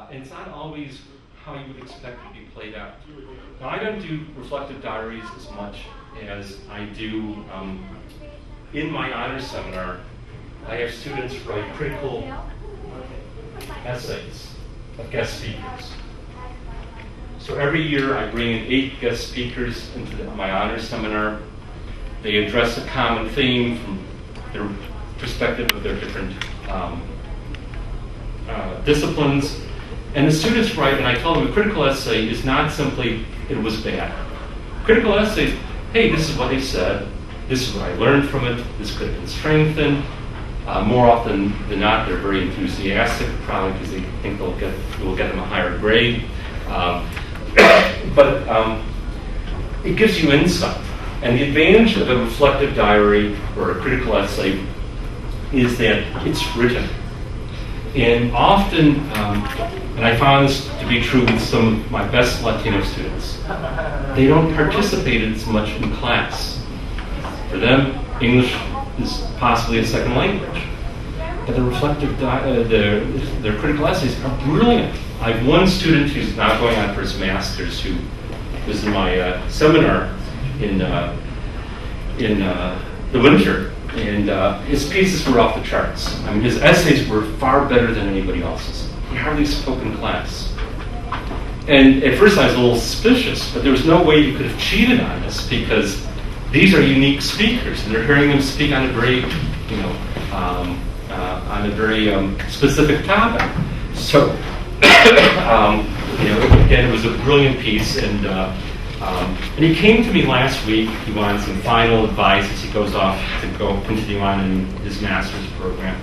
and it's not always how you would expect it to be played out. Now, I don't do reflective diaries as much as I do in my honors seminar. I have students write critical essays of guest speakers. So every year I bring in 8 guest speakers into my honors seminar. They address a common theme from their perspective of their different disciplines. And the students write, and I tell them a critical essay is not simply, it was bad. Critical essays, hey, this is what they said, this is what I learned from it, this could have been strengthened. More often than not, they're very enthusiastic, probably because they think it will get them a higher grade. But it gives you insight. And the advantage of a reflective diary or a critical essay is that it's written. And often, and I found this to be true with some of my best Latino students, they don't participate as much in class. For them, English is possibly a second language. But the reflective, their critical essays are brilliant. I have one student who's now going on for his master's who was in my seminar in the winter, and his pieces were off the charts. I mean, his essays were far better than anybody else's. He hardly spoke in class. And at first I was a little suspicious, but there was no way you could have cheated on this because these are unique speakers, and they're hearing them speak on a very, specific topic. So, again, it was a brilliant piece, and he came to me last week. He wanted some final advice as he goes off to go continue on in his master's program.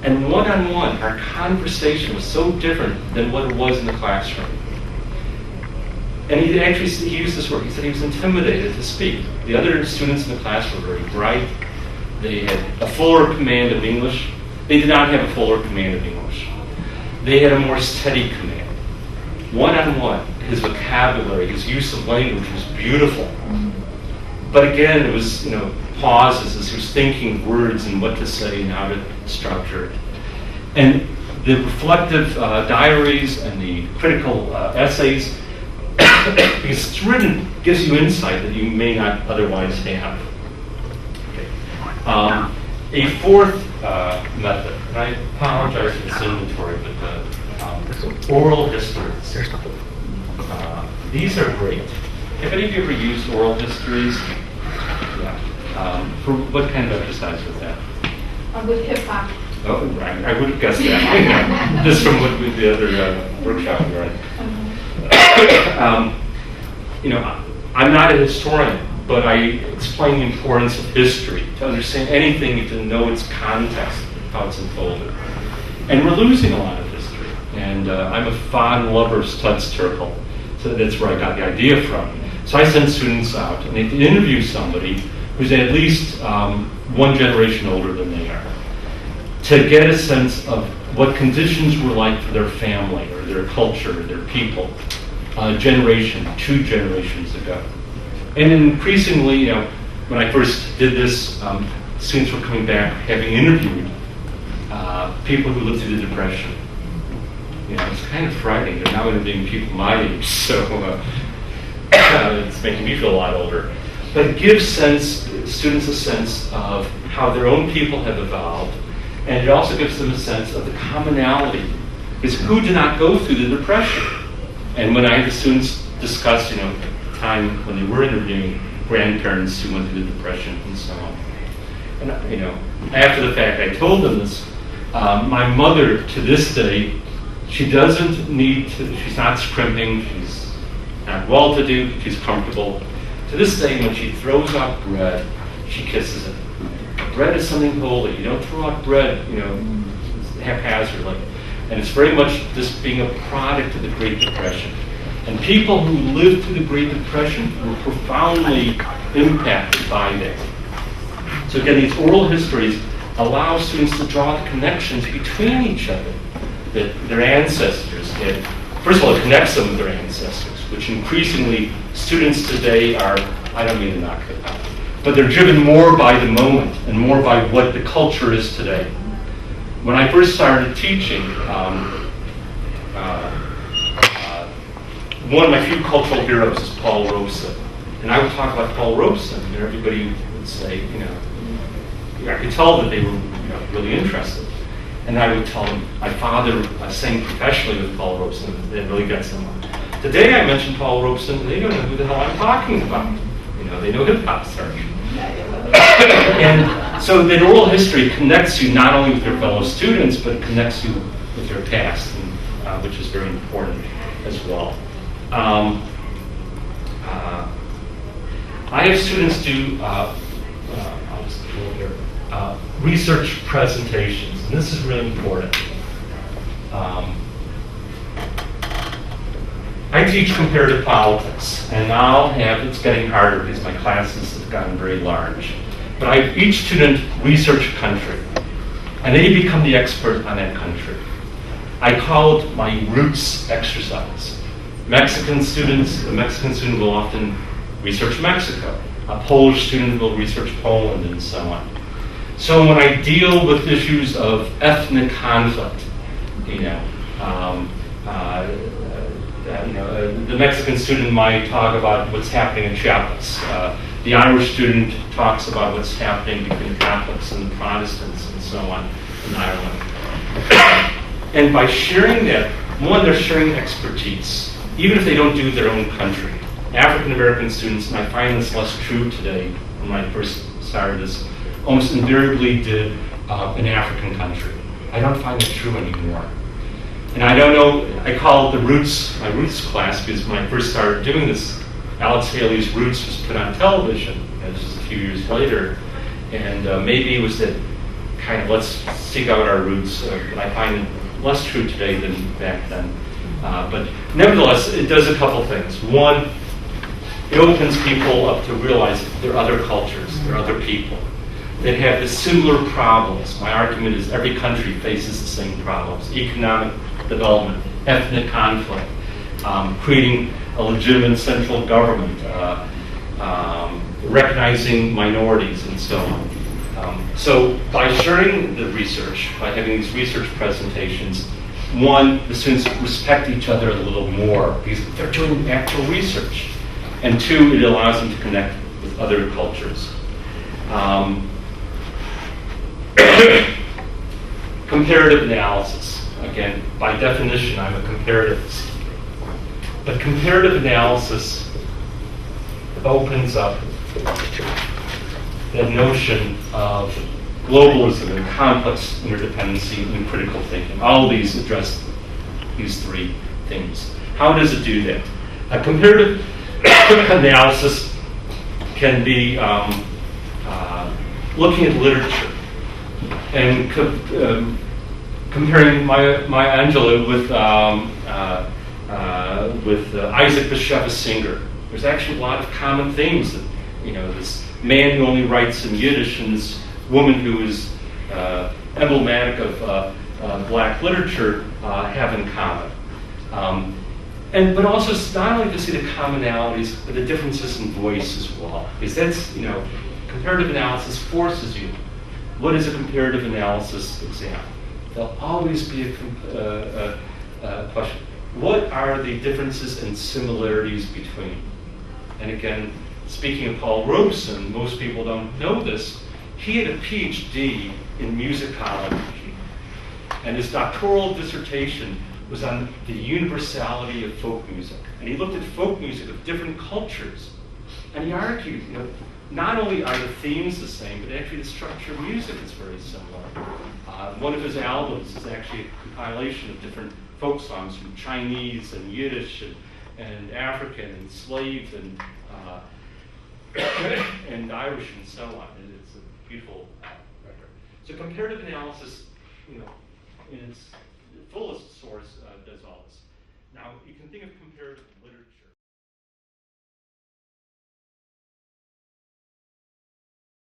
And one-on-one, our conversation was so different than what it was in the classroom. And he used this word. He said he was intimidated to speak. The other students in the class were very bright. They had a fuller command of English. They did not have a fuller command of English. They had a more steady command. One-on-one, his vocabulary, his use of language was beautiful. But again, it was, pauses as he was thinking words and what to say and how to structure it. And the reflective diaries and the critical essays, because it's written, gives you insight that you may not otherwise have. Okay. A fourth method, and I apologize for this inventory, but oral histories. These are great. Have any of you ever used oral histories? Yeah. For what kind of exercise was that? With hip-hop. Oh, right. I would have guessed that. Just from what the other workshop we were in. I'm not a historian, but I explain the importance of history. To understand anything, you have to know its context, how it's unfolded. And we're losing a lot of history. And I'm a fond lover of Studs-Terkel, so that's where I got the idea from. So I send students out, and they can interview somebody who's at least one generation older than they are, to get a sense of what conditions were like for their family or their culture or their people a generation, 2 generations ago. And increasingly, when I first did this, students were coming back having interviewed people who lived through the Depression. It's kind of frightening. They're now interviewing people my age, so it's making me feel a lot older. But it gives students a sense of how their own people have evolved, and it also gives them a sense of the commonality. Because who did not go through the Depression? And when I had the students discuss, the time when they were interviewing grandparents who went through the Depression and so on. And, after the fact, I told them this. My mother, to this day, she doesn't need to, she's not scrimping, she's not well-to-do, she's comfortable. To this day, when she throws out bread, she kisses it. Bread is something holy. You don't throw out bread, haphazardly. And it's very much just being a product of the Great Depression. And people who lived through the Great Depression were profoundly impacted by that. So again, these oral histories allow students to draw the connections between each other that their ancestors did. First of all, it connects them with their ancestors, which increasingly students today are, I don't mean to knock it out, but they're driven more by the moment and more by what the culture is today. When I first started teaching, one of my few cultural heroes is Paul Robeson. And I would talk about Paul Robeson, and everybody would say, I could tell that they were really interested. And I would tell them, my father sang professionally with Paul Robeson, and that really got someone. Today I mentioned Paul Robeson, they don't know who the hell I'm talking about. They know hip-hop stars. And so that oral history connects you not only with your fellow students, but connects you with your past, and, which is very important as well. I have students do, I'll just go here, research presentations, and this is really important. I teach comparative politics, and now it's getting harder because my classes have gotten very large. But I have each student research a country, and they become the expert on that country. I call it my roots exercise. A Mexican student will often research Mexico. A Polish student will research Poland, and so on. So when I deal with issues of ethnic conflict, the Mexican student might talk about what's happening in Chiapas. The Irish student talks about what's happening between Catholics and Protestants and so on in Ireland. And by sharing that, one, they're sharing expertise, even if they don't do their own country. African American students, and I find this less true today when I first started this, almost invariably did an African country. I don't find it true anymore. And I don't know, I call it my Roots class, because when I first started doing this, Alex Haley's Roots was put on television, just a few years later, and maybe it was that kind of let's seek out our roots, but I find it less true today than back then. But nevertheless, it does a couple things. One, it opens people up to realize there are other cultures, there are other people that have the similar problems. My argument is every country faces the same problems: economic development, ethnic conflict, creating a legitimate central government, recognizing minorities, and so on. So by sharing the research, by having these research presentations, one, the students respect each other a little more because they're doing actual research. And two, it allows them to connect with other cultures. Comparative analysis. Again, by definition, I'm a comparativist. But comparative analysis opens up the notion of globalism and complex interdependency and critical thinking. All of these address these three things. How does it do that? A comparative analysis can be looking at literature and comparing Maya Angelou with Isaac Bashevis Singer. There's actually a lot of common themes that, this man who only writes in Yiddish and this woman who is emblematic of black literature have in common. But also not only to see the commonalities, but the differences in voice as well. Because that's, comparative analysis forces you. What is a comparative analysis exam? There'll always be a question. What are the differences and similarities between? And again, speaking of Paul Robeson, most people don't know this. He had a PhD in musicology, and his doctoral dissertation was on the universality of folk music. And he looked at folk music of different cultures, and he argued, not only are the themes the same, but actually the structure of music is very similar. One of his albums is actually a compilation of different folk songs from Chinese and Yiddish and African and slave and Irish and so on. And it's a beautiful record. So comparative analysis, in its fullest source, does all this. Now, you can think of comparative literature